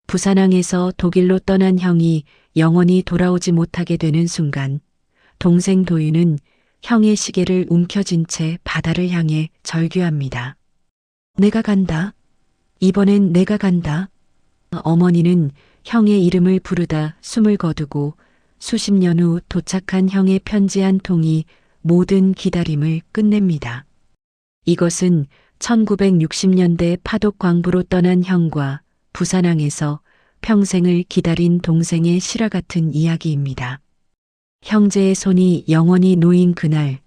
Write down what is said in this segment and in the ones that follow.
부산항에서 독일로 떠난 형이 영원히 돌아오지 못하게 되는 순간 동생 도윤은 형의 시계를 움켜쥔 채 바다를 향해 절규합니다. 내가 간다. 이번엔 내가 간다. 어머니는 형의 이름을 부르다 숨을 거두고 수십 년 후 도착한 형의 편지 한 통이 모든 기다림을 끝냅니다. 이것은 1960년대 파독 광부로 떠난 형과 부산항에서 평생을 기다린 동생의 실화 같은 이야기입니다. 형제의 손이 영원히 놓인 그날,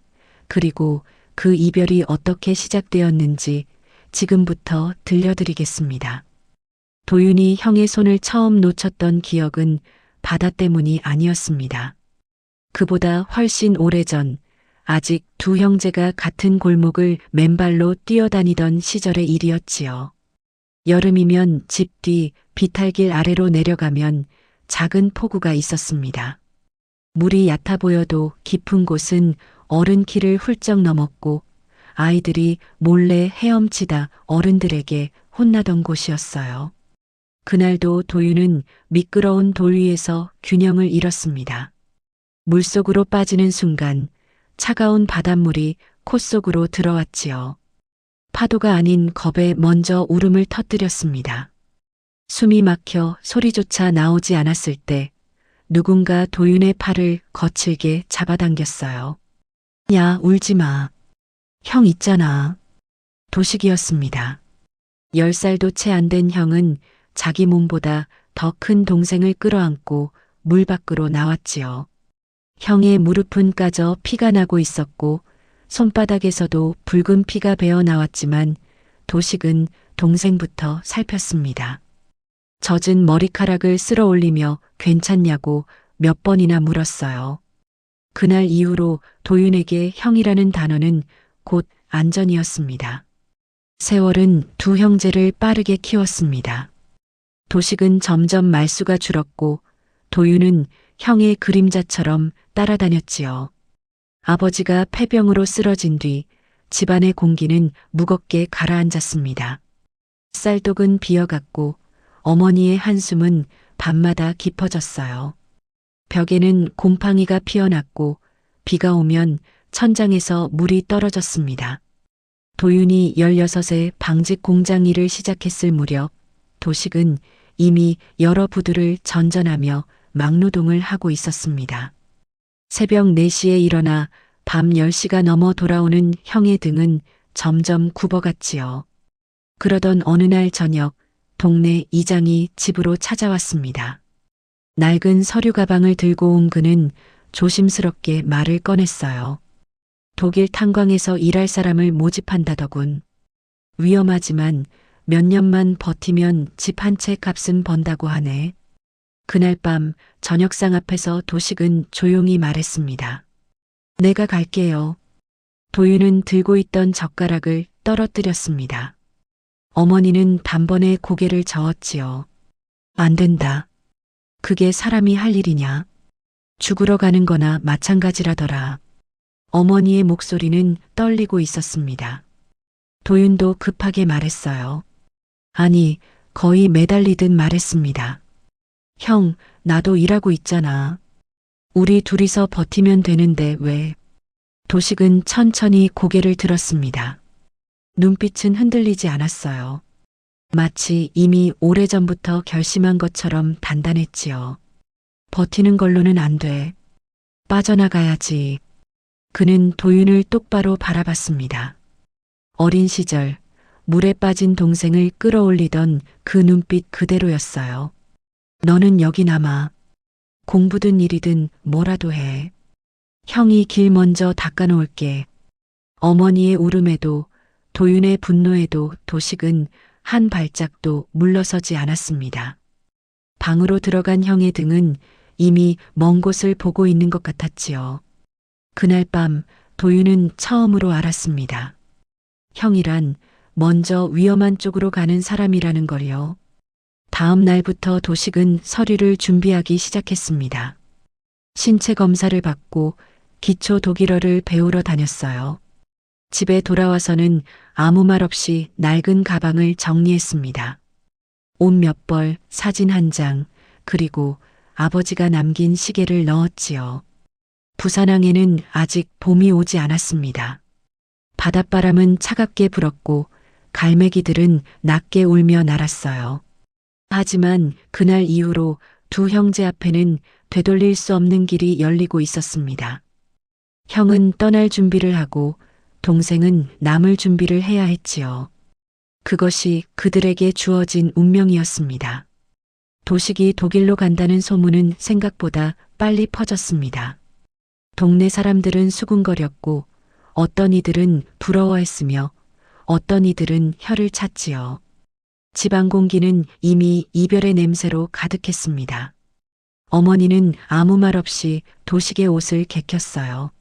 그리고 그 이별이 어떻게 시작되었는지 지금부터 들려드리겠습니다. 도윤이 형의 손을 처음 놓쳤던 기억은 바다 때문이 아니었습니다. 그보다 훨씬 오래전, 아직 두 형제가 같은 골목을 맨발로 뛰어다니던 시절의 일이었지요. 여름이면 집 뒤 비탈길 아래로 내려가면 작은 포구가 있었습니다. 물이 얕아 보여도 깊은 곳은 어른 키를 훌쩍 넘었고 아이들이 몰래 헤엄치다 어른들에게 혼나던 곳이었어요. 그날도 도윤은 미끄러운 돌 위에서 균형을 잃었습니다. 물속으로 빠지는 순간 차가운 바닷물이 코 속으로 들어왔지요. 파도가 아닌 겁에 먼저 울음을 터뜨렸습니다. 숨이 막혀 소리조차 나오지 않았을 때 누군가 도윤의 팔을 거칠게 잡아당겼어요. 야, 울지 마. 형 있잖아. 도식이었습니다. 10살도 채 안 된 형은 자기 몸보다 더 큰 동생을 끌어안고 물 밖으로 나왔지요. 형의 무릎은 까져 피가 나고 있었고 손바닥에서도 붉은 피가 배어 나왔지만 도식은 동생부터 살폈습니다. 젖은 머리카락을 쓸어 올리며 괜찮냐고 몇 번이나 물었어요. 그날 이후로 도윤에게 형이라는 단어는 곧 안전이었습니다. 세월은 두 형제를 빠르게 키웠습니다. 도식은 점점 말수가 줄었고 도윤은 형의 그림자처럼 따라다녔지요. 아버지가 폐병으로 쓰러진 뒤 집안의 공기는 무겁게 가라앉았습니다. 쌀독은 비어갔고 어머니의 한숨은 밤마다 깊어졌어요. 벽에는 곰팡이가 피어났고 비가 오면 천장에서 물이 떨어졌습니다. 도윤이 16에 방직 공장 일을 시작했을 무렵 도식은 이미 여러 부두를 전전하며 막노동을 하고 있었습니다. 새벽 4시에 일어나 밤 10시가 넘어 돌아오는 형의 등은 점점 굽어갔지요. 그러던 어느 날 저녁 동네 이장이 집으로 찾아왔습니다. 낡은 서류 가방을 들고 온 그는 조심스럽게 말을 꺼냈어요. 독일 탄광에서 일할 사람을 모집한다더군. 위험하지만 몇 년만 버티면 집 한 채 값은 번다고 하네. 그날 밤 저녁상 앞에서 도식은 조용히 말했습니다. 내가 갈게요. 도윤은 들고 있던 젓가락을 떨어뜨렸습니다. 어머니는 단번에 고개를 저었지요. 안 된다. 그게 사람이 할 일이냐. 죽으러 가는 거나 마찬가지라더라. 어머니의 목소리는 떨리고 있었습니다. 도윤도 급하게 말했어요. 아니, 거의 매달리듯 말했습니다. 형, 나도 일하고 있잖아. 우리 둘이서 버티면 되는데 왜? 도식은 천천히 고개를 들었습니다. 눈빛은 흔들리지 않았어요. 마치 이미 오래전부터 결심한 것처럼 단단했지요. 버티는 걸로는 안 돼. 빠져나가야지. 그는 도윤을 똑바로 바라봤습니다. 어린 시절 물에 빠진 동생을 끌어올리던 그 눈빛 그대로였어요. 너는 여기 남아. 공부든 일이든 뭐라도 해. 형이 길 먼저 닦아놓을게. 어머니의 울음에도 도윤의 분노에도 도식은 한 발짝도 물러서지 않았습니다. 방으로 들어간 형의 등은 이미 먼 곳을 보고 있는 것 같았지요. 그날 밤 도윤은 처음으로 알았습니다. 형이란 먼저 위험한 쪽으로 가는 사람이라는 걸요. 다음 날부터 도식은 서류를 준비하기 시작했습니다. 신체 검사를 받고 기초 독일어를 배우러 다녔어요. 집에 돌아와서는 아무 말 없이 낡은 가방을 정리했습니다. 옷 몇 벌, 사진 한 장, 그리고 아버지가 남긴 시계를 넣었지요. 부산항에는 아직 봄이 오지 않았습니다. 바닷바람은 차갑게 불었고 갈매기들은 낮게 울며 날았어요. 하지만 그날 이후로 두 형제 앞에는 되돌릴 수 없는 길이 열리고 있었습니다. 형은 떠날 준비를 하고 동생은 남을 준비를 해야 했지요. 그것이 그들에게 주어진 운명이었습니다. 도식이 독일로 간다는 소문은 생각보다 빨리 퍼졌습니다. 동네 사람들은 수군거렸고 어떤 이들은 부러워했으며 어떤 이들은 혀를 찼지요. 집안 공기는 이미 이별의 냄새로 가득했습니다. 어머니는 아무 말 없이 도식의 옷을 개켰어요.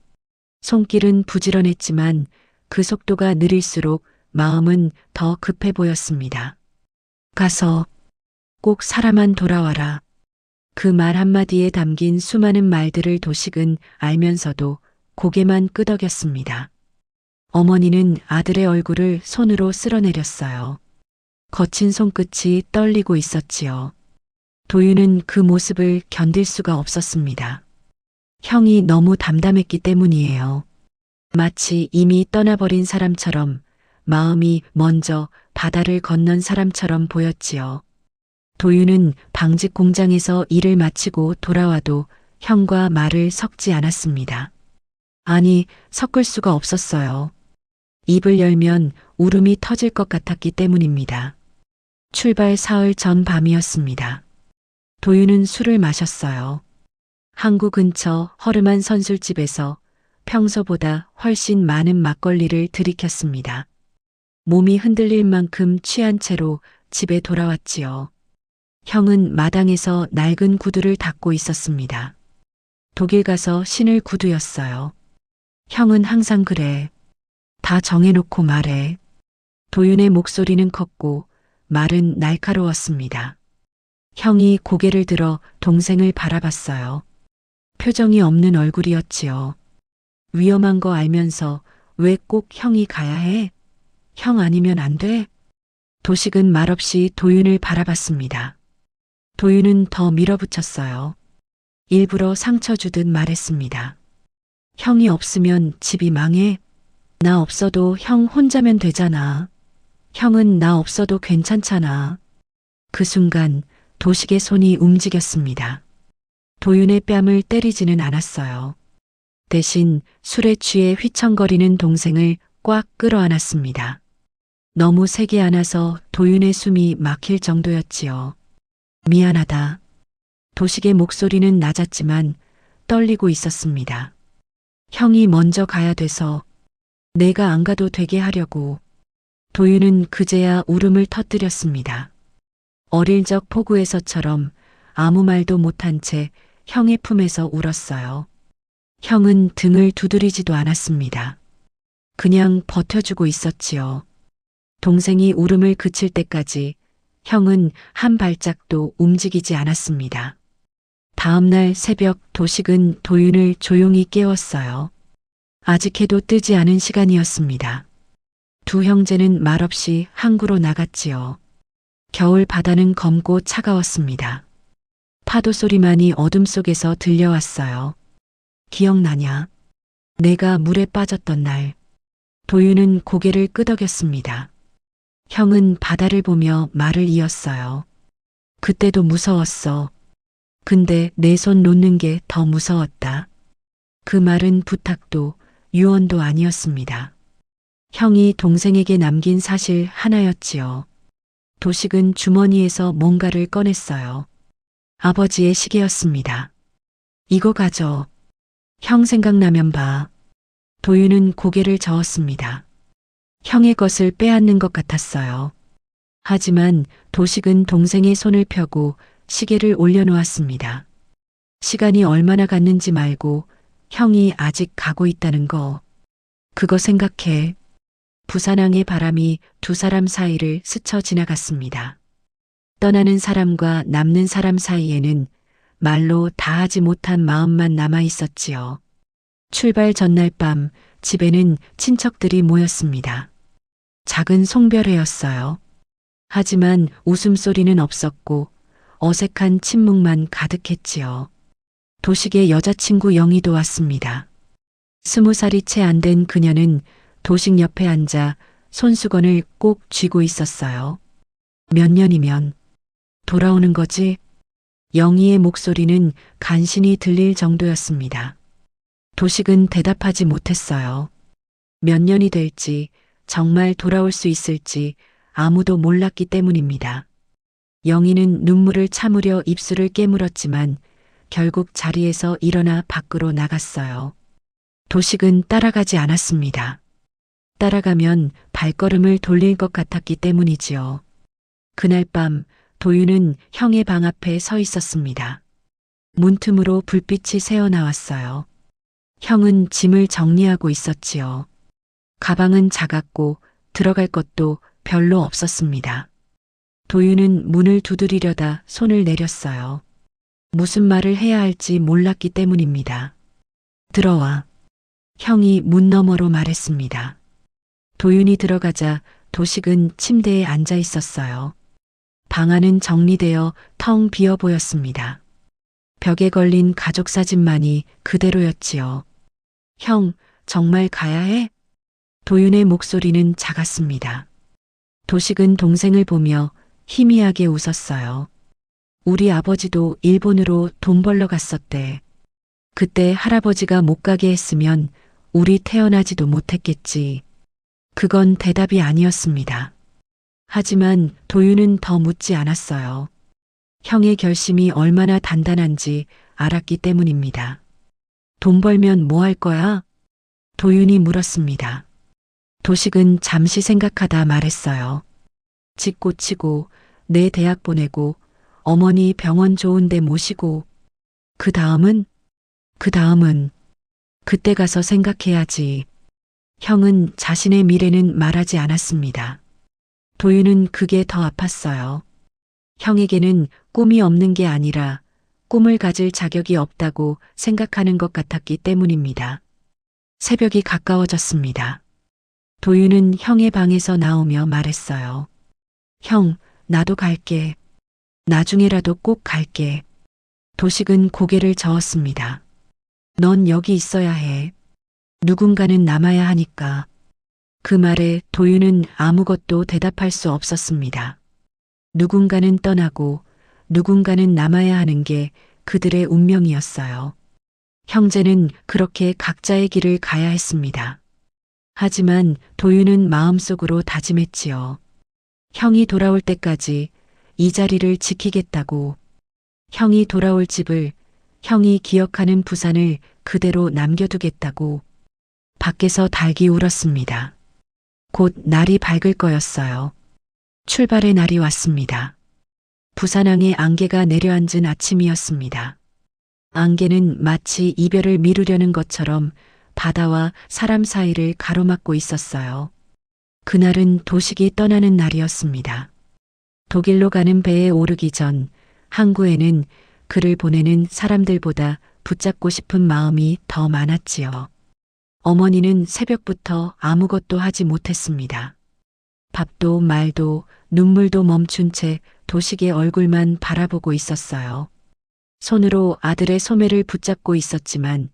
손길은 부지런했지만 그 속도가 느릴수록 마음은 더 급해 보였습니다. 가서 꼭 살아만 돌아와라. 그 말 한마디에 담긴 수많은 말들을 도식은 알면서도 고개만 끄덕였습니다. 어머니는 아들의 얼굴을 손으로 쓸어내렸어요. 거친 손끝이 떨리고 있었지요. 도윤은 그 모습을 견딜 수가 없었습니다. 형이 너무 담담했기 때문이에요. 마치 이미 떠나버린 사람처럼 마음이 먼저 바다를 건넌 사람처럼 보였지요. 도윤은 방직 공장에서 일을 마치고 돌아와도 형과 말을 섞지 않았습니다. 아니, 섞을 수가 없었어요. 입을 열면 울음이 터질 것 같았기 때문입니다. 출발 사흘 전 밤이었습니다. 도윤은 술을 마셨어요. 항구 근처 허름한 선술집에서 평소보다 훨씬 많은 막걸리를 들이켰습니다. 몸이 흔들릴 만큼 취한 채로 집에 돌아왔지요. 형은 마당에서 낡은 구두를 닦고 있었습니다. 독일 가서 신을 구두였어요. 형은 항상 그래. 다 정해놓고 말해. 도윤의 목소리는 컸고 말은 날카로웠습니다. 형이 고개를 들어 동생을 바라봤어요. 표정이 없는 얼굴이었지요. 위험한 거 알면서 왜 꼭 형이 가야 해? 형 아니면 안 돼? 도식은 말없이 도윤을 바라봤습니다. 도윤은 더 밀어붙였어요. 일부러 상처 주듯 말했습니다. 형이 없으면 집이 망해. 나 없어도 형 혼자면 되잖아. 형은 나 없어도 괜찮잖아. 그 순간 도식의 손이 움직였습니다. 도윤의 뺨을 때리지는 않았어요. 대신 술에 취해 휘청거리는 동생을 꽉 끌어안았습니다. 너무 세게 안아서 도윤의 숨이 막힐 정도였지요. 미안하다. 도식의 목소리는 낮았지만 떨리고 있었습니다. 형이 먼저 가야 돼서 내가 안 가도 되게 하려고. 도윤은 그제야 울음을 터뜨렸습니다. 어릴 적 포구에서처럼 아무 말도 못한 채 형의 품에서 울었어요. 형은 등을 두드리지도 않았습니다. 그냥 버텨주고 있었지요. 동생이 울음을 그칠 때까지 형은 한 발짝도 움직이지 않았습니다. 다음 날 새벽 도식은 도윤을 조용히 깨웠어요. 아직 해도 뜨지 않은 시간이었습니다. 두 형제는 말없이 항구로 나갔지요. 겨울 바다는 검고 차가웠습니다. 파도 소리만이 어둠 속에서 들려왔어요. 기억나냐? 내가 물에 빠졌던 날. 도윤은 고개를 끄덕였습니다. 형은 바다를 보며 말을 이었어요. 그때도 무서웠어. 근데 내 손 놓는 게 더 무서웠다. 그 말은 부탁도 유언도 아니었습니다. 형이 동생에게 남긴 사실 하나였지요. 도식은 주머니에서 뭔가를 꺼냈어요. 아버지의 시계였습니다. 이거 가져. 형 생각나면 봐. 도윤은 고개를 저었습니다. 형의 것을 빼앗는 것 같았어요. 하지만 도식은 동생의 손을 펴고 시계를 올려놓았습니다. 시간이 얼마나 갔는지 말고 형이 아직 가고 있다는 거. 그거 생각해. 부산항의 바람이 두 사람 사이를 스쳐 지나갔습니다. 떠나는 사람과 남는 사람 사이에는 말로 다하지 못한 마음만 남아 있었지요. 출발 전날 밤 집에는 친척들이 모였습니다. 작은 송별회였어요. 하지만 웃음소리는 없었고 어색한 침묵만 가득했지요. 도식의 여자친구 영희도 왔습니다. 20살이 채 안 된 그녀는 도식 옆에 앉아 손수건을 꼭 쥐고 있었어요. 몇 년이면 돌아오는 거지? 영희의 목소리는 간신히 들릴 정도였습니다. 도식은 대답하지 못했어요. 몇 년이 될지, 정말 돌아올 수 있을지 아무도 몰랐기 때문입니다. 영희는 눈물을 참으려 입술을 깨물었지만 결국 자리에서 일어나 밖으로 나갔어요. 도식은 따라가지 않았습니다. 따라가면 발걸음을 돌릴 것 같았기 때문이지요. 그날 밤 도윤은 형의 방 앞에 서 있었습니다. 문틈으로 불빛이 새어나왔어요. 형은 짐을 정리하고 있었지요. 가방은 작았고 들어갈 것도 별로 없었습니다. 도윤은 문을 두드리려다 손을 내렸어요. 무슨 말을 해야 할지 몰랐기 때문입니다. 들어와. 형이 문 너머로 말했습니다. 도윤이 들어가자 도식은 침대에 앉아 있었어요. 방 안은 정리되어 텅 비어 보였습니다. 벽에 걸린 가족 사진만이 그대로였지요. 형, 정말 가야 해? 도윤의 목소리는 작았습니다. 도식은 동생을 보며 희미하게 웃었어요. 우리 아버지도 일본으로 돈 벌러 갔었대. 그때 할아버지가 못 가게 했으면 우리 태어나지도 못했겠지. 그건 대답이 아니었습니다. 하지만 도윤은 더 묻지 않았어요. 형의 결심이 얼마나 단단한지 알았기 때문입니다. 돈 벌면 뭐 할 거야? 도윤이 물었습니다. 도식은 잠시 생각하다 말했어요. 집 고치고 내 대학 보내고 어머니 병원 좋은 데 모시고 그 다음은 그때 가서 생각해야지. 형은 자신의 미래는 말하지 않았습니다. 도윤은 그게 더 아팠어요. 형에게는 꿈이 없는 게 아니라 꿈을 가질 자격이 없다고 생각하는 것 같았기 때문입니다. 새벽이 가까워졌습니다. 도윤은 형의 방에서 나오며 말했어요. 형, 나도 갈게. 나중에라도 꼭 갈게. 도식은 고개를 저었습니다. 넌 여기 있어야 해. 누군가는 남아야 하니까. 그 말에 도윤은 아무것도 대답할 수 없었습니다. 누군가는 떠나고 누군가는 남아야 하는 게 그들의 운명이었어요. 형제는 그렇게 각자의 길을 가야 했습니다. 하지만 도윤은 마음속으로 다짐했지요. 형이 돌아올 때까지 이 자리를 지키겠다고. 형이 돌아올 집을, 형이 기억하는 부산을 그대로 남겨두겠다고. 밖에서 닭이 울었습니다. 곧 날이 밝을 거였어요. 출발의 날이 왔습니다. 부산항에 안개가 내려앉은 아침이었습니다. 안개는 마치 이별을 미루려는 것처럼 바다와 사람 사이를 가로막고 있었어요. 그날은 도식이 떠나는 날이었습니다. 독일로 가는 배에 오르기 전 항구에는 그를 보내는 사람들보다 붙잡고 싶은 마음이 더 많았지요. 어머니는 새벽부터 아무것도 하지 못했습니다. 밥도 말도 눈물도 멈춘 채 도식의 얼굴만 바라보고 있었어요. 손으로 아들의 소매를 붙잡고 있었지만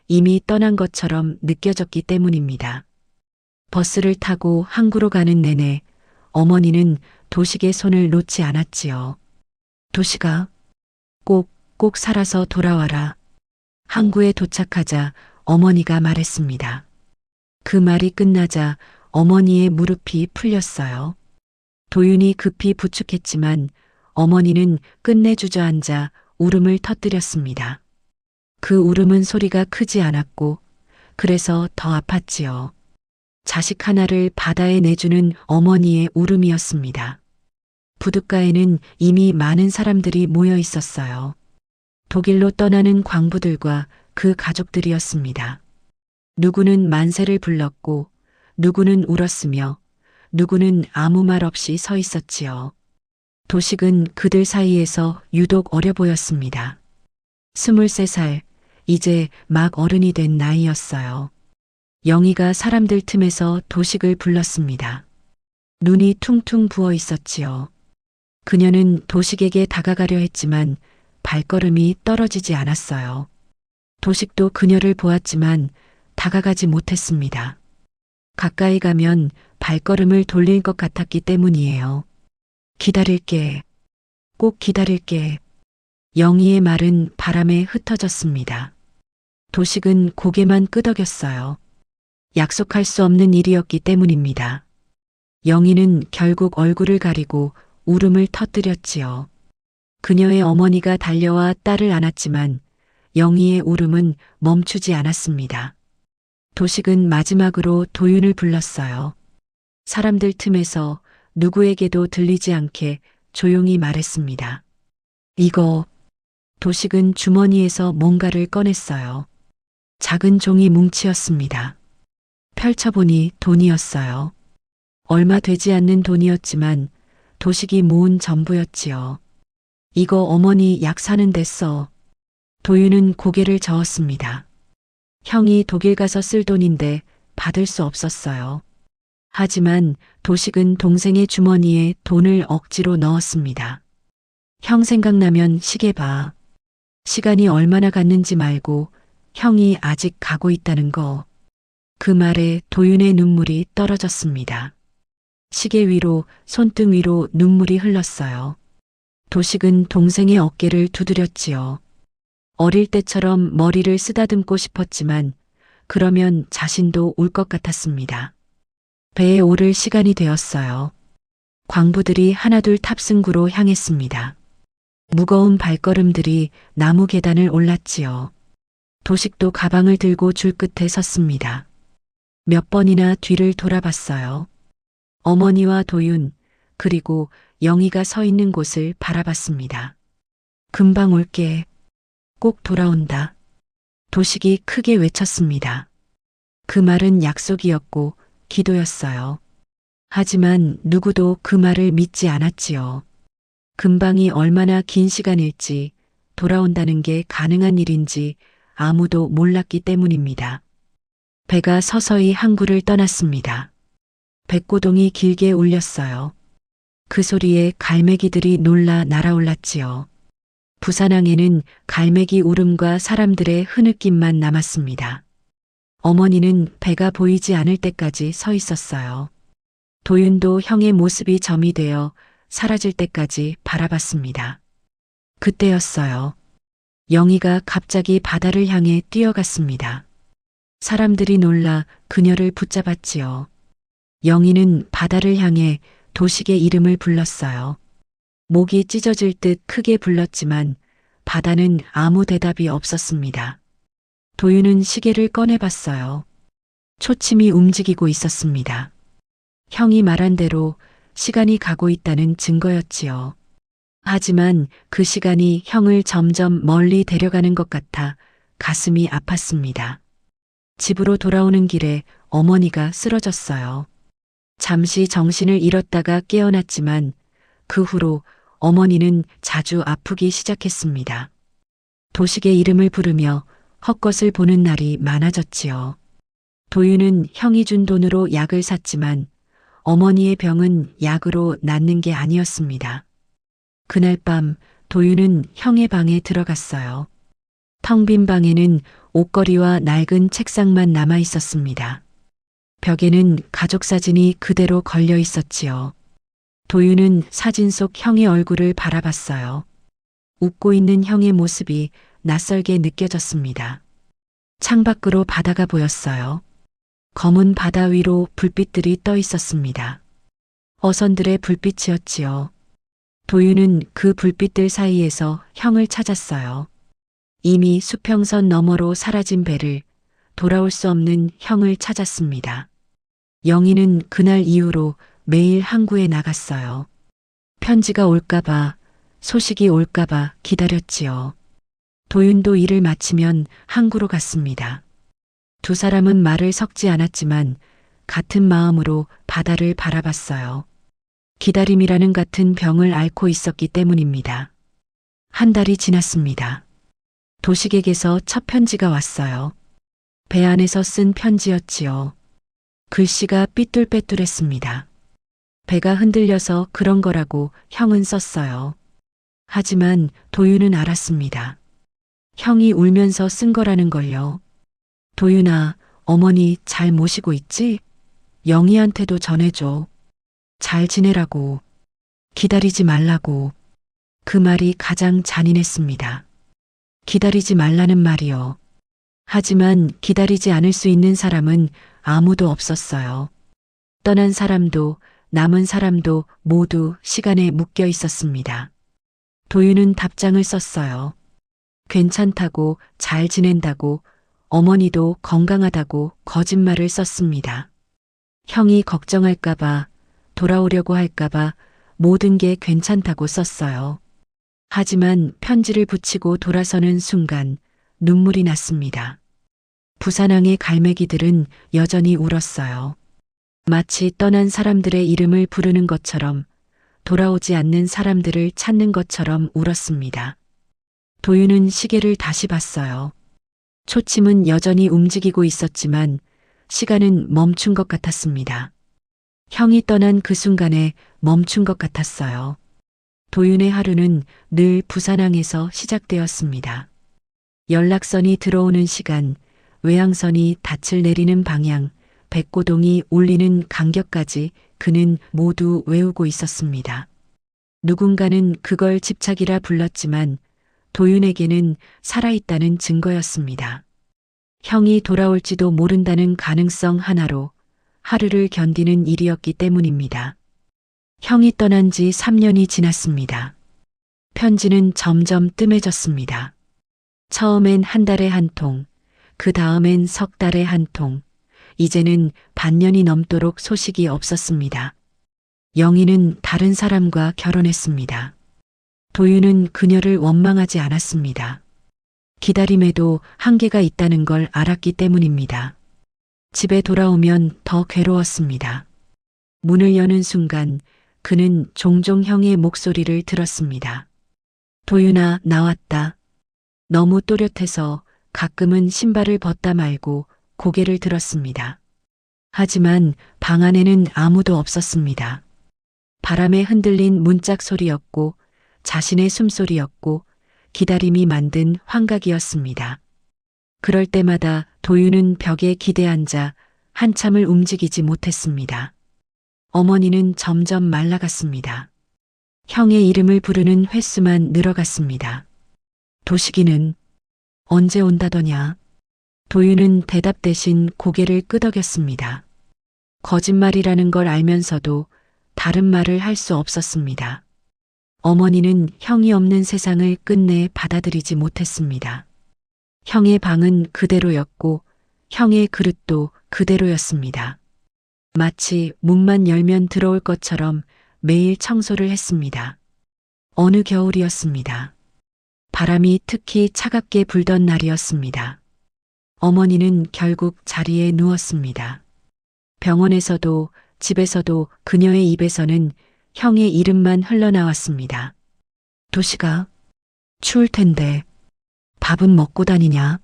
이미 떠난 것처럼 느껴졌기 때문입니다. 버스를 타고 항구로 가는 내내 어머니는 도식의 손을 놓지 않았지요. 도식아, 꼭 살아서 돌아와라. 항구에 도착하자 어머니가 말했습니다. 그 말이 끝나자 어머니의 무릎이 풀렸어요. 도윤이 급히 부축했지만 어머니는 끝내 주저앉아 울음을 터뜨렸습니다. 그 울음은 소리가 크지 않았고 그래서 더 아팠지요. 자식 하나를 바다에 내주는 어머니의 울음이었습니다. 부둣가에는 이미 많은 사람들이 모여 있었어요. 독일로 떠나는 광부들과 그 가족들이었습니다. 누구는 만세를 불렀고 누구는 울었으며 누구는 아무 말 없이 서 있었지요. 도식은 그들 사이에서 유독 어려 보였습니다. 23살, 이제 막 어른이 된 나이였어요. 영희가 사람들 틈에서 도식을 불렀습니다. 눈이 퉁퉁 부어 있었지요. 그녀는 도식에게 다가가려 했지만 발걸음이 떨어지지 않았어요. 도식도 그녀를 보았지만 다가가지 못했습니다. 가까이 가면 발걸음을 돌릴 것 같았기 때문이에요. 기다릴게. 꼭 기다릴게. 영희의 말은 바람에 흩어졌습니다. 도식은 고개만 끄덕였어요. 약속할 수 없는 일이었기 때문입니다. 영희는 결국 얼굴을 가리고 울음을 터뜨렸지요. 그녀의 어머니가 달려와 딸을 안았지만 영희의 울음은 멈추지 않았습니다. 도식은 마지막으로 도윤을 불렀어요. 사람들 틈에서 누구에게도 들리지 않게 조용히 말했습니다. 이거. 도식은 주머니에서 뭔가를 꺼냈어요. 작은 종이 뭉치였습니다. 펼쳐보니 돈이었어요. 얼마 되지 않는 돈이었지만 도식이 모은 전부였지요. 이거 어머니 약 사는 데 써. 도윤은 고개를 저었습니다. 형이 독일 가서 쓸 돈인데 받을 수 없었어요. 하지만 도식은 동생의 주머니에 돈을 억지로 넣었습니다. 형 생각나면 시계 봐. 시간이 얼마나 갔는지 말고 형이 아직 가고 있다는 거. 그 말에 도윤의 눈물이 떨어졌습니다. 시계 위로 손등 위로 눈물이 흘렀어요. 도식은 동생의 어깨를 두드렸지요. 어릴 때처럼 머리를 쓰다듬고 싶었지만 그러면 자신도 울 것 같았습니다. 배에 오를 시간이 되었어요. 광부들이 하나둘 탑승구로 향했습니다. 무거운 발걸음들이 나무 계단을 올랐지요. 도식도 가방을 들고 줄 끝에 섰습니다. 몇 번이나 뒤를 돌아봤어요. 어머니와 도윤, 그리고 영희가 서 있는 곳을 바라봤습니다. 금방 올게. 꼭 돌아온다. 도식이 크게 외쳤습니다. 그 말은 약속이었고 기도였어요. 하지만 누구도 그 말을 믿지 않았지요. 금방이 얼마나 긴 시간일지, 돌아온다는 게 가능한 일인지 아무도 몰랐기 때문입니다. 배가 서서히 항구를 떠났습니다. 백고동이 길게 울렸어요. 그 소리에 갈매기들이 놀라 날아올랐지요. 부산항에는 갈매기 울음과 사람들의 흐느낌만 남았습니다. 어머니는 배가 보이지 않을 때까지 서 있었어요. 도윤도 형의 모습이 점이 되어 사라질 때까지 바라봤습니다. 그때였어요. 영희가 갑자기 바다를 향해 뛰어갔습니다. 사람들이 놀라 그녀를 붙잡았지요. 영희는 바다를 향해 도식의 이름을 불렀어요. 목이 찢어질 듯 크게 불렀지만 바다는 아무 대답이 없었습니다. 도윤은 시계를 꺼내봤어요. 초침이 움직이고 있었습니다. 형이 말한 대로 시간이 가고 있다는 증거였지요. 하지만 그 시간이 형을 점점 멀리 데려가는 것 같아 가슴이 아팠습니다. 집으로 돌아오는 길에 어머니가 쓰러졌어요. 잠시 정신을 잃었다가 깨어났지만 그 후로 어머니는 자주 아프기 시작했습니다. 도식의 이름을 부르며 헛것을 보는 날이 많아졌지요. 도윤은 형이 준 돈으로 약을 샀지만 어머니의 병은 약으로 낫는 게 아니었습니다. 그날 밤 도윤은 형의 방에 들어갔어요. 텅 빈 방에는 옷걸이와 낡은 책상만 남아 있었습니다. 벽에는 가족 사진이 그대로 걸려 있었지요. 도윤은 사진 속 형의 얼굴을 바라봤어요. 웃고 있는 형의 모습이 낯설게 느껴졌습니다. 창밖으로 바다가 보였어요. 검은 바다 위로 불빛들이 떠 있었습니다. 어선들의 불빛이었지요. 도윤은 그 불빛들 사이에서 형을 찾았어요. 이미 수평선 너머로 사라진 배를, 돌아올 수 없는 형을 찾았습니다. 영희는 그날 이후로 매일 항구에 나갔어요. 편지가 올까봐, 소식이 올까봐 기다렸지요. 도윤도 일을 마치면 항구로 갔습니다. 두 사람은 말을 섞지 않았지만 같은 마음으로 바다를 바라봤어요. 기다림이라는 같은 병을 앓고 있었기 때문입니다. 한 달이 지났습니다. 도식에게서 첫 편지가 왔어요. 배 안에서 쓴 편지였지요. 글씨가 삐뚤빼뚤했습니다. 배가 흔들려서 그런 거라고 형은 썼어요. 하지만 도윤은 알았습니다. 형이 울면서 쓴 거라는 걸요. 도윤아, 어머니 잘 모시고 있지? 영희한테도 전해줘. 잘 지내라고. 기다리지 말라고. 그 말이 가장 잔인했습니다. 기다리지 말라는 말이요. 하지만 기다리지 않을 수 있는 사람은 아무도 없었어요. 떠난 사람도 남은 사람도 모두 시간에 묶여 있었습니다. 도윤은 답장을 썼어요. 괜찮다고, 잘 지낸다고, 어머니도 건강하다고 거짓말을 썼습니다. 형이 걱정할까봐, 돌아오려고 할까봐 모든 게 괜찮다고 썼어요. 하지만 편지를 붙이고 돌아서는 순간 눈물이 났습니다. 부산항의 갈매기들은 여전히 울었어요. 마치 떠난 사람들의 이름을 부르는 것처럼, 돌아오지 않는 사람들을 찾는 것처럼 울었습니다. 도윤은 시계를 다시 봤어요. 초침은 여전히 움직이고 있었지만 시간은 멈춘 것 같았습니다. 형이 떠난 그 순간에 멈춘 것 같았어요. 도윤의 하루는 늘 부산항에서 시작되었습니다. 연락선이 들어오는 시간, 외항선이 닻을 내리는 방향, 백고동이 울리는 간격까지 그는 모두 외우고 있었습니다. 누군가는 그걸 집착이라 불렀지만 도윤에게는 살아있다는 증거였습니다. 형이 돌아올지도 모른다는 가능성 하나로 하루를 견디는 일이었기 때문입니다. 형이 떠난 지 3년이 지났습니다. 편지는 점점 뜸해졌습니다. 처음엔 한 달에 한 통, 그 다음엔 석 달에 한 통, 이제는 반년이 넘도록 소식이 없었습니다. 영희는 다른 사람과 결혼했습니다. 도윤은 그녀를 원망하지 않았습니다. 기다림에도 한계가 있다는 걸 알았기 때문입니다. 집에 돌아오면 더 괴로웠습니다. 문을 여는 순간 그는 종종 형의 목소리를 들었습니다. 도윤아, 나왔다. 너무 또렷해서 가끔은 신발을 벗다 말고 고개를 들었습니다. 하지만 방 안에는 아무도 없었습니다. 바람에 흔들린 문짝 소리였고 자신의 숨소리였고 기다림이 만든 환각이었습니다. 그럴 때마다 도윤은 벽에 기대앉아 한참을 움직이지 못했습니다. 어머니는 점점 말라갔습니다. 형의 이름을 부르는 횟수만 늘어갔습니다. 도식이는 언제 온다더냐? 도윤은 대답 대신 고개를 끄덕였습니다. 거짓말이라는 걸 알면서도 다른 말을 할 수 없었습니다. 어머니는 형이 없는 세상을 끝내 받아들이지 못했습니다. 형의 방은 그대로였고 형의 그릇도 그대로였습니다. 마치 문만 열면 들어올 것처럼 매일 청소를 했습니다. 어느 겨울이었습니다. 바람이 특히 차갑게 불던 날이었습니다. 어머니는 결국 자리에 누웠습니다. 병원에서도 집에서도 그녀의 입에서는 형의 이름만 흘러나왔습니다. 도시가 추울 텐데 밥은 먹고 다니냐?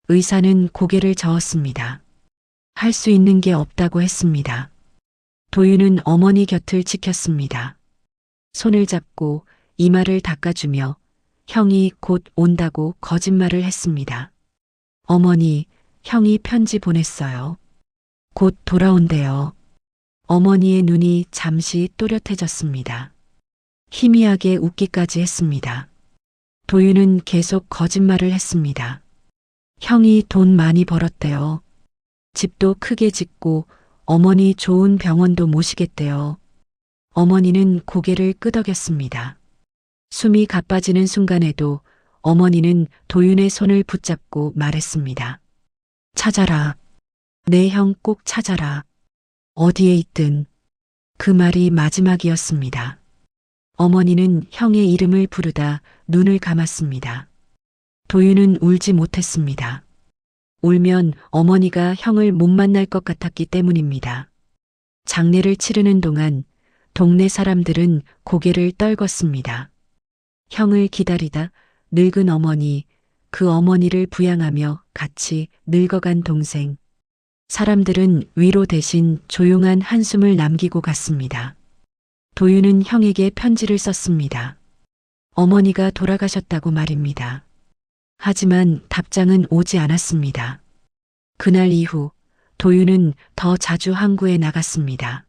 의사는 고개를 저었습니다. 할 수 있는 게 없다고 했습니다. 도윤은 어머니 곁을 지켰습니다. 손을 잡고 이마를 닦아주며 형이 곧 온다고 거짓말을 했습니다. 어머니, 형이 편지 보냈어요. 곧 돌아온대요. 어머니의 눈이 잠시 또렷해졌습니다. 희미하게 웃기까지 했습니다. 도윤은 계속 거짓말을 했습니다. 형이 돈 많이 벌었대요. 집도 크게 짓고 어머니 좋은 병원도 모시겠대요. 어머니는 고개를 끄덕였습니다. 숨이 가빠지는 순간에도 어머니는 도윤의 손을 붙잡고 말했습니다. 찾아라. 내 형 꼭 찾아라. 어디에 있든. 그 말이 마지막이었습니다. 어머니는 형의 이름을 부르다 눈을 감았습니다. 도윤은 울지 못했습니다. 울면 어머니가 형을 못 만날 것 같았기 때문입니다. 장례를 치르는 동안 동네 사람들은 고개를 떨궜습니다. 형을 기다리다 늙은 어머니, 그 어머니를 부양하며 같이 늙어간 동생. 사람들은 위로 대신 조용한 한숨을 남기고 갔습니다. 도윤은 형에게 편지를 썼습니다. 어머니가 돌아가셨다고 말입니다. 하지만 답장은 오지 않았습니다. 그날 이후 도윤은 더 자주 항구에 나갔습니다.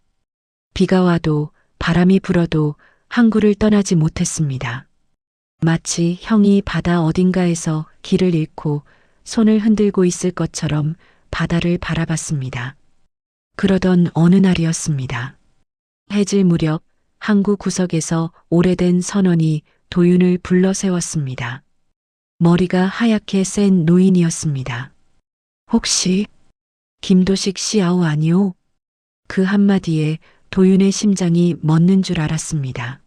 비가 와도 바람이 불어도 항구를 떠나지 못했습니다. 마치 형이 바다 어딘가에서 길을 잃고 손을 흔들고 있을 것처럼 바다를 바라봤습니다. 그러던 어느 날이었습니다. 해질 무렵 항구 구석에서 오래된 선원이 도윤을 불러 세웠습니다. 머리가 하얗게 센 노인이었습니다. 혹시 김도식 씨아우 아니오? 그 한마디에 도윤의 심장이 멎는 줄 알았습니다.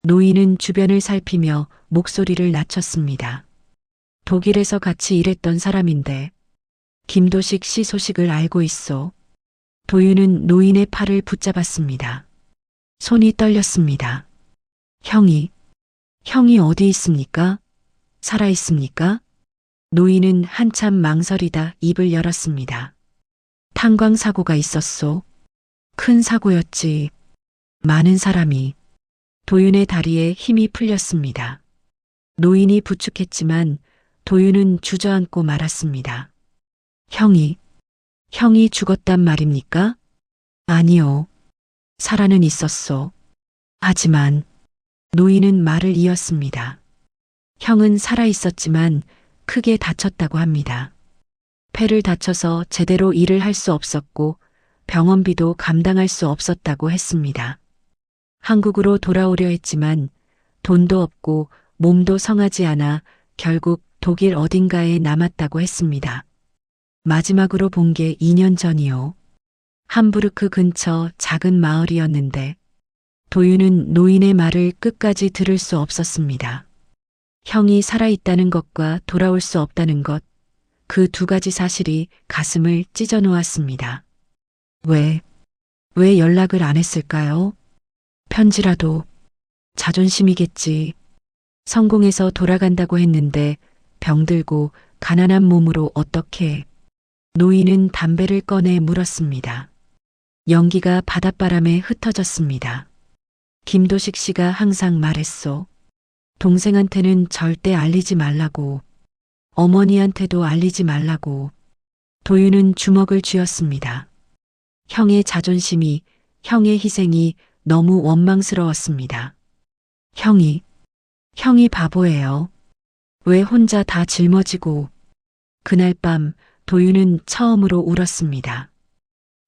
노인은 주변을 살피며 목소리를 낮췄습니다. 독일에서 같이 일했던 사람인데 김도식 씨 소식을 알고 있어. 도윤은 노인의 팔을 붙잡았습니다. 손이 떨렸습니다. 형이 어디 있습니까? 살아 있습니까? 노인은 한참 망설이다 입을 열었습니다. 탄광 사고가 있었소. 큰 사고였지. 많은 사람이. 도윤의 다리에 힘이 풀렸습니다. 노인이 부축했지만 도윤은 주저앉고 말았습니다. 형이 죽었단 말입니까? 아니요. 살아는 있었소. 하지만 노인은 말을 이었습니다. 형은 살아 있었지만 크게 다쳤다고 합니다. 폐를 다쳐서 제대로 일을 할 수 없었고 병원비도 감당할 수 없었다고 했습니다. 한국으로 돌아오려 했지만 돈도 없고 몸도 성하지 않아 결국 독일 어딘가에 남았다고 했습니다. 마지막으로 본 게 2년 전이요. 함부르크 근처 작은 마을이었는데 도윤은 노인의 말을 끝까지 들을 수 없었습니다. 형이 살아있다는 것과 돌아올 수 없다는 것, 그 두 가지 사실이 가슴을 찢어 놓았습니다. 왜 연락을 안 했을까요? 편지라도. 자존심이겠지. 성공해서 돌아간다고 했는데 병들고 가난한 몸으로 어떻게. 노인은 담배를 꺼내 물었습니다. 연기가 바닷바람에 흩어졌습니다. 김도식 씨가 항상 말했소. 동생한테는 절대 알리지 말라고. 어머니한테도 알리지 말라고. 도윤은 주먹을 쥐었습니다. 형의 자존심이, 형의 희생이 너무 원망스러웠습니다. 형이 바보예요. 왜 혼자 다 짊어지고. 그날 밤 도윤은 처음으로 울었습니다.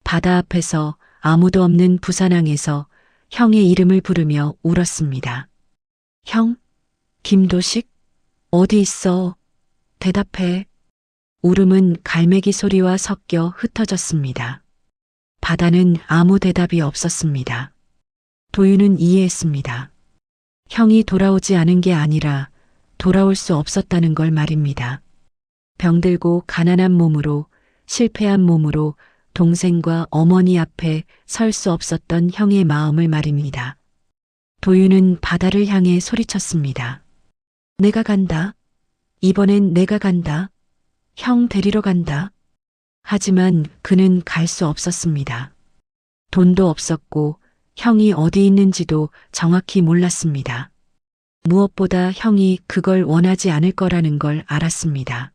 바다 앞에서 아무도 없는 부산항에서 형의 이름을 부르며 울었습니다. 형? 김도식? 어디 있어? 대답해. 울음은 갈매기 소리와 섞여 흩어졌습니다. 바다는 아무 대답이 없었습니다. 도윤은 이해했습니다. 형이 돌아오지 않은 게 아니라 돌아올 수 없었다는 걸 말입니다. 병들고 가난한 몸으로, 실패한 몸으로 동생과 어머니 앞에 설 수 없었던 형의 마음을 말입니다. 도윤은 바다를 향해 소리쳤습니다. 내가 간다. 이번엔 내가 간다. 형 데리러 간다. 하지만 그는 갈 수 없었습니다. 돈도 없었고 형이 어디 있는지도 정확히 몰랐습니다. 무엇보다 형이 그걸 원하지 않을 거라는 걸 알았습니다.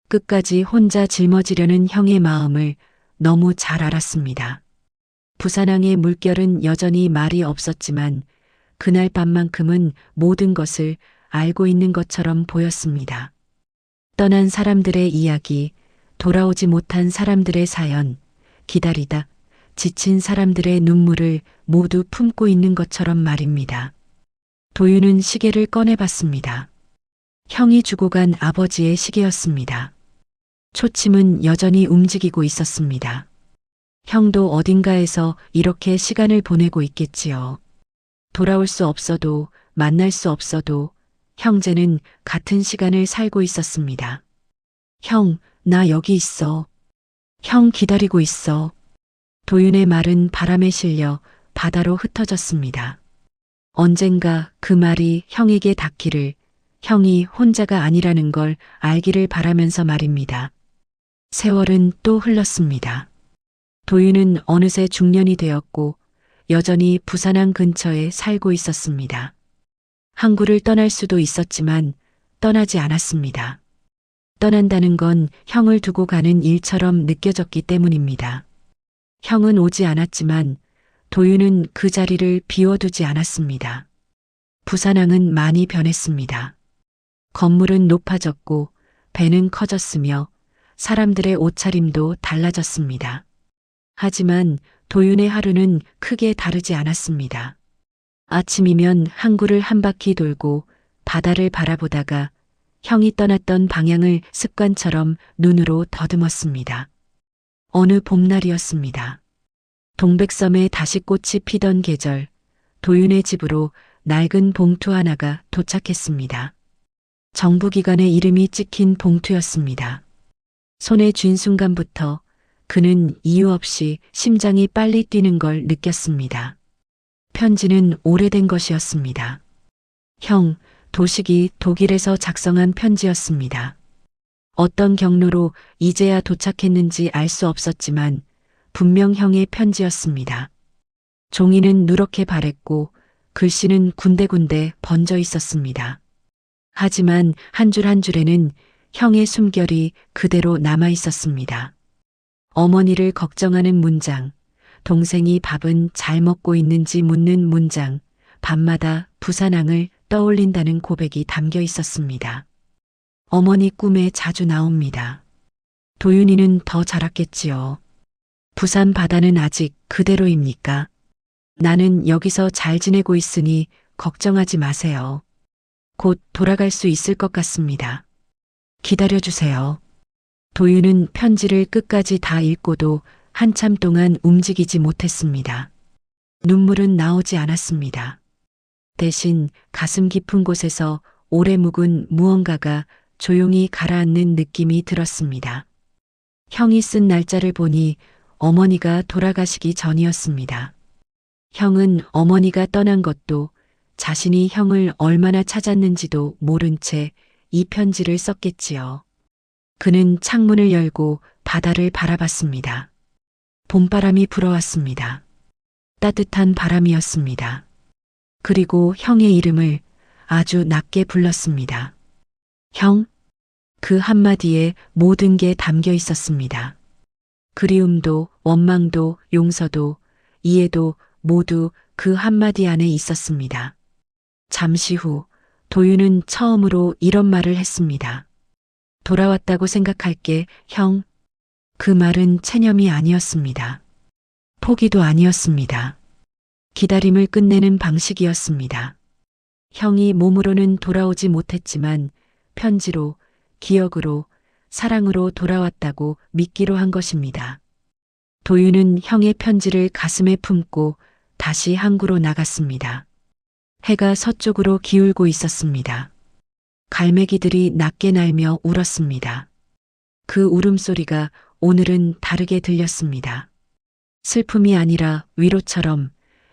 끝까지 혼자 짊어지려는 형의 마음을 너무 잘 알았습니다. 부산항의 물결은 여전히 말이 없었지만 그날 밤만큼은 모든 것을 알고 있는 것처럼 보였습니다. 떠난 사람들의 이야기, 돌아오지 못한 사람들의 사연, 기다리다 지친 사람들의 눈물을 모두 품고 있는 것처럼 말입니다. 도윤은 시계를 꺼내봤습니다. 형이 주고 간 아버지의 시계였습니다. 초침은 여전히 움직이고 있었습니다. 형도 어딘가에서 이렇게 시간을 보내고 있겠지요. 돌아올 수 없어도 만날 수 없어도 형제는 같은 시간을 살고 있었습니다. 형, 나 여기 있어. 형 기다리고 있어. 도윤의 말은 바람에 실려 바다로 흩어졌습니다. 언젠가 그 말이 형에게 닿기를, 형이 혼자가 아니라는 걸 알기를 바라면서 말입니다. 세월은 또 흘렀습니다. 도윤은 어느새 중년이 되었고 여전히 부산항 근처에 살고 있었습니다. 항구를 떠날 수도 있었지만 떠나지 않았습니다. 떠난다는 건 형을 두고 가는 일처럼 느껴졌기 때문입니다. 형은 오지 않았지만 도윤은 그 자리를 비워두지 않았습니다. 부산항은 많이 변했습니다. 건물은 높아졌고 배는 커졌으며 사람들의 옷차림도 달라졌습니다. 하지만 도윤의 하루는 크게 다르지 않았습니다. 아침이면 항구를 한 바퀴 돌고 바다를 바라보다가 형이 떠났던 방향을 습관처럼 눈으로 더듬었습니다. 어느 봄날이었습니다. 동백섬에 다시 꽃이 피던 계절, 도윤의 집으로 낡은 봉투 하나가 도착했습니다. 정부기관의 이름이 찍힌 봉투였습니다. 손에 쥔 순간부터 그는 이유 없이 심장이 빨리 뛰는 걸 느꼈습니다. 편지는 오래된 것이었습니다. 형, 도식이 독일에서 작성한 편지였습니다. 어떤 경로로 이제야 도착했는지 알 수 없었지만 분명 형의 편지였습니다. 종이는 누렇게 바랬고 글씨는 군데군데 번져 있었습니다. 하지만 한 줄 한 줄에는 형의 숨결이 그대로 남아 있었습니다. 어머니를 걱정하는 문장, 동생이 밥은 잘 먹고 있는지 묻는 문장, 밤마다 부산항을 떠올린다는 고백이 담겨 있었습니다. 어머니 꿈에 자주 나옵니다. 도윤이는 더 자랐겠지요. 부산 바다는 아직 그대로입니까? 나는 여기서 잘 지내고 있으니 걱정하지 마세요. 곧 돌아갈 수 있을 것 같습니다. 기다려주세요. 도윤은 편지를 끝까지 다 읽고도 한참 동안 움직이지 못했습니다. 눈물은 나오지 않았습니다. 대신 가슴 깊은 곳에서 오래 묵은 무언가가 조용히 가라앉는 느낌이 들었습니다. 형이 쓴 날짜를 보니 어머니가 돌아가시기 전이었습니다. 형은 어머니가 떠난 것도 자신이 형을 얼마나 찾았는지도 모른 채 이 편지를 썼겠지요. 그는 창문을 열고 바다를 바라봤습니다. 봄바람이 불어왔습니다. 따뜻한 바람이었습니다. 그리고 형의 이름을 아주 낮게 불렀습니다. 형? 그 한마디에 모든 게 담겨 있었습니다. 그리움도 원망도 용서도 이해도 모두 그 한마디 안에 있었습니다. 잠시 후 도윤은 처음으로 이런 말을 했습니다. 돌아왔다고 생각할게, 형. 그 말은 체념이 아니었습니다. 포기도 아니었습니다. 기다림을 끝내는 방식이었습니다. 형이 몸으로는 돌아오지 못했지만 편지로, 기억으로, 사랑으로 돌아왔다고 믿기로 한 것입니다. 도윤은 형의 편지를 가슴에 품고 다시 항구로 나갔습니다. 해가 서쪽으로 기울고 있었습니다. 갈매기들이 낮게 날며 울었습니다. 그 울음소리가 오늘은 다르게 들렸습니다. 슬픔이 아니라 위로처럼,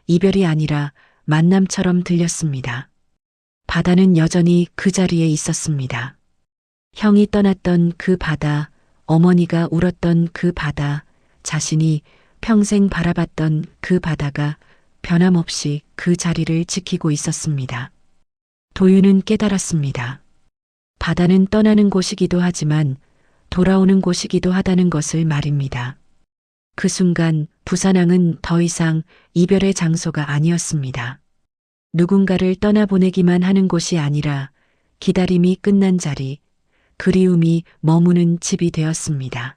이별이 아니라 만남처럼 들렸습니다. 바다는 여전히 그 자리에 있었습니다. 형이 떠났던 그 바다, 어머니가 울었던 그 바다, 자신이 평생 바라봤던 그 바다가 변함없이 그 자리를 지키고 있었습니다. 도윤은 깨달았습니다. 바다는 떠나는 곳이기도 하지만 돌아오는 곳이기도 하다는 것을 말입니다. 그 순간 부산항은 더 이상 이별의 장소가 아니었습니다. 누군가를 떠나보내기만 하는 곳이 아니라 기다림이 끝난 자리, 그리움이 머무는 집이 되었습니다.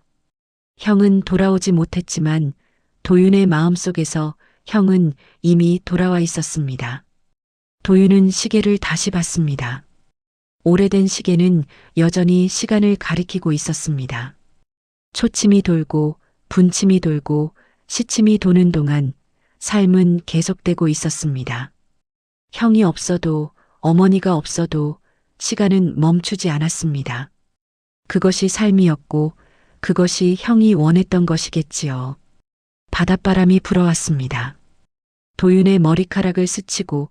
형은 돌아오지 못했지만 도윤의 마음속에서 형은 이미 돌아와 있었습니다. 도윤은 시계를 다시 봤습니다. 오래된 시계는 여전히 시간을 가리키고 있었습니다. 초침이 돌고 분침이 돌고 시침이 도는 동안 삶은 계속되고 있었습니다. 형이 없어도 어머니가 없어도 시간은 멈추지 않았습니다. 그것이 삶이었고 그것이 형이 원했던 것이겠지요. 바닷바람이 불어왔습니다. 도윤의 머리카락을 스치고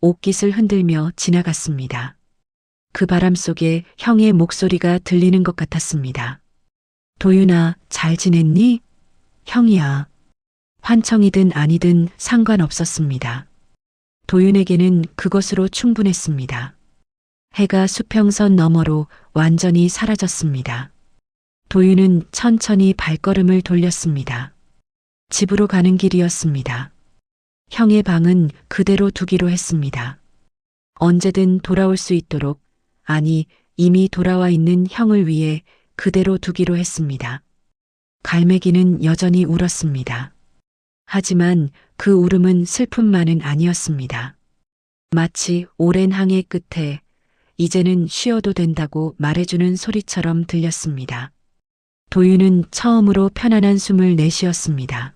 옷깃을 흔들며 지나갔습니다. 그 바람 속에 형의 목소리가 들리는 것 같았습니다. 도윤아, 잘 지냈니? 형이야. 환청이든 아니든 상관없었습니다. 도윤에게는 그것으로 충분했습니다. 해가 수평선 너머로 완전히 사라졌습니다. 도윤은 천천히 발걸음을 돌렸습니다. 집으로 가는 길이었습니다. 형의 방은 그대로 두기로 했습니다. 언제든 돌아올 수 있도록, 아니, 이미 돌아와 있는 형을 위해 그대로 두기로 했습니다. 갈매기는 여전히 울었습니다. 하지만 그 울음은 슬픔만은 아니었습니다. 마치 오랜 항해 끝에 이제는 쉬어도 된다고 말해주는 소리처럼 들렸습니다. 도윤은 처음으로 편안한 숨을 내쉬었습니다.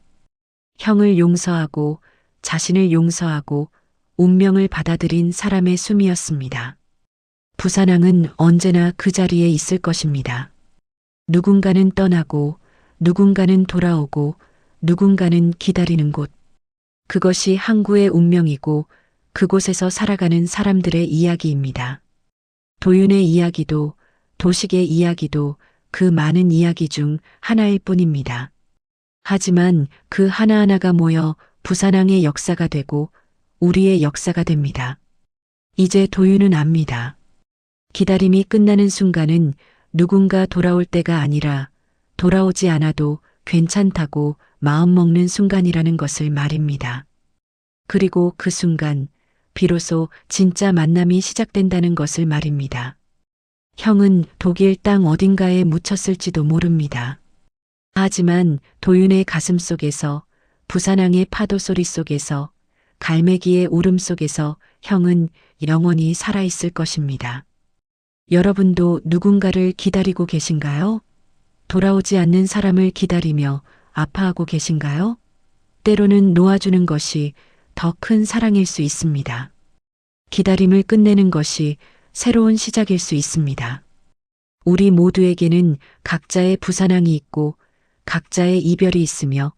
형을 용서하고 자신을 용서하고 운명을 받아들인 사람의 숨이었습니다. 부산항은 언제나 그 자리에 있을 것입니다. 누군가는 떠나고 누군가는 돌아오고 누군가는 기다리는 곳. 그것이 항구의 운명이고 그곳에서 살아가는 사람들의 이야기입니다. 도윤의 이야기도 도식의 이야기도 그 많은 이야기 중 하나일 뿐입니다. 하지만 그 하나하나가 모여 부산항의 역사가 되고 우리의 역사가 됩니다. 이제 도윤은 압니다. 기다림이 끝나는 순간은 누군가 돌아올 때가 아니라 돌아오지 않아도 괜찮다고 마음먹는 순간이라는 것을 말입니다. 그리고 그 순간 비로소 진짜 만남이 시작된다는 것을 말입니다. 형은 독일 땅 어딘가에 묻혔을지도 모릅니다. 하지만 도윤의 가슴 속에서, 부산항의 파도 소리 속에서, 갈매기의 울음 속에서 형은 영원히 살아있을 것입니다. 여러분도 누군가를 기다리고 계신가요? 돌아오지 않는 사람을 기다리며 아파하고 계신가요? 때로는 놓아주는 것이 더 큰 사랑일 수 있습니다. 기다림을 끝내는 것이 새로운 시작일 수 있습니다. 우리 모두에게는 각자의 부산항이 있고 각자의 이별이 있으며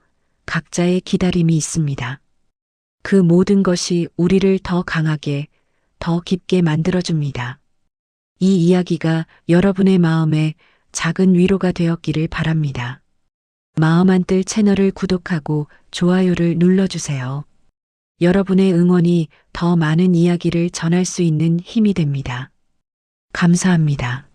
각자의 기다림이 있습니다. 그 모든 것이 우리를 더 강하게, 더 깊게 만들어줍니다. 이 이야기가 여러분의 마음에 작은 위로가 되었기를 바랍니다. 마음 한뜰 채널을 구독하고 좋아요를 눌러주세요. 여러분의 응원이 더 많은 이야기를 전할 수 있는 힘이 됩니다. 감사합니다.